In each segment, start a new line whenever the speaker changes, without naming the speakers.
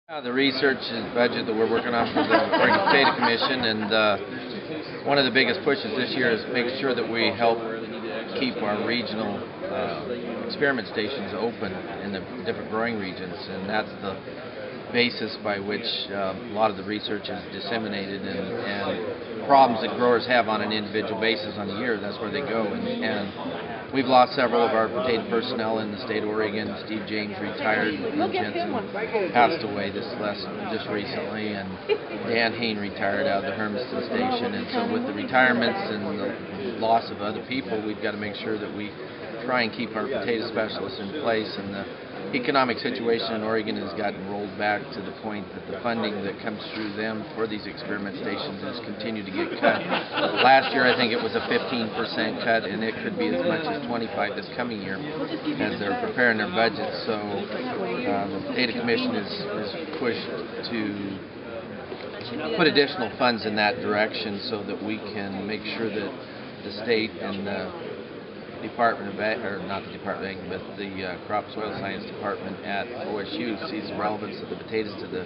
The research budget that we're working on for the Oregon Potato Commission, and one of the biggest pushes this year is making sure that we help keep our regional experiment stations open in the different growing regions, and that's the basis by which a lot of the research is disseminated, and problems that growers have on an individual basis on the year, that's where they go. And we've lost several of our potato personnel in the state of Oregon. Steve James retired, Bill Jensen passed away just recently, and Dan Hain retired out of the Hermiston station. And so with the retirements and the loss of other people, we've got to make sure that we try and keep our potato specialists in place. And the economic situation in Oregon has gotten rolled back to the point that the funding that comes through them for these experiment stations has continued to get cut. Last year I think it was a 15% cut, and it could be as much as 25% this coming year as they're preparing their budgets. So the Potato Commission is pushed to put additional funds in that direction so that we can make sure that the state and the Department of Ag, or not the Department of Ag, but the Crop Soil Science Department at OSU sees the relevance of the potatoes to the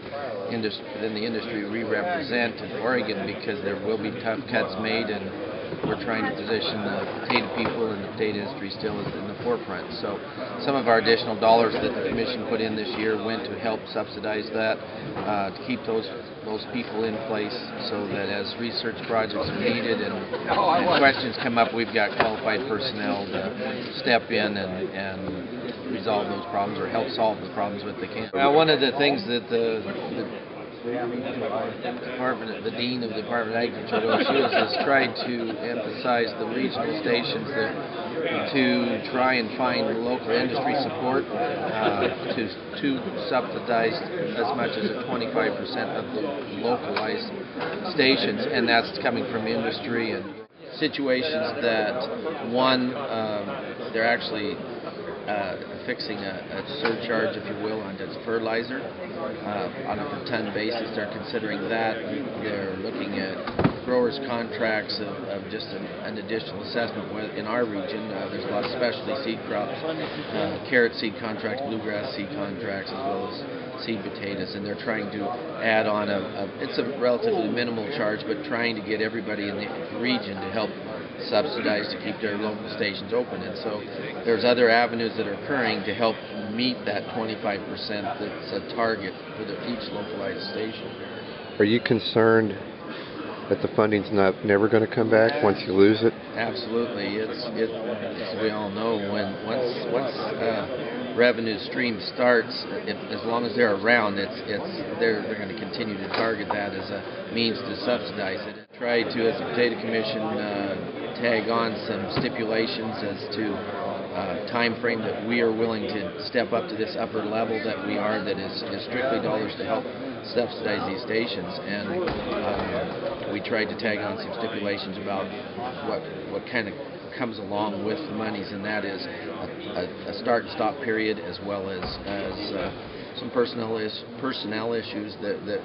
industry, within the industry we represent in Oregon, because there will be tough cuts made, and we're trying to position the potato people and the potato industry still in the forefront. So some of our additional dollars that the Commission put in this year went to help subsidize that, to keep those people in place, so that as research projects are needed and questions come up, we've got qualified personnel to step in and resolve those problems or help solve the problems that they can. One of the things that the Dean of the Department of Agriculture at OSU has tried to emphasize the regional stations to try and find local industry support to subsidize as much as 25% of the localized stations, and that's coming from industry and situations that they're actually fixing a surcharge, if you will, on its fertilizer on a per ton basis. They're considering that. They're looking at growers' contracts of just an additional assessment. In our region, there's a lot of specialty seed crops, carrot seed contracts, bluegrass seed contracts, as well as seed potatoes, and they're trying to add on it's a relatively minimal charge, but trying to get everybody in the region to help subsidize to keep their local stations open. And so there's other avenues that are occurring to help meet that 25% that's a target for each localized station.
Are you concerned that the funding's never going to come back once you lose it?
Absolutely. It's as we all know, once revenue stream starts, as long as they're around, they're going to continue to target that as a means to subsidize it. Try to, as a Potato Commission, tag on some stipulations as to time frame that we are willing to step up to this upper level that we are, that is strictly dollars to help subsidize these stations. And we tried to tag on some stipulations about what kind of comes along with the monies, and that is a start and stop period, as well as some personnel issues that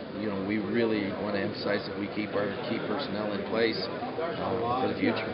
we really want to emphasize that we keep our key personnel in place for the future.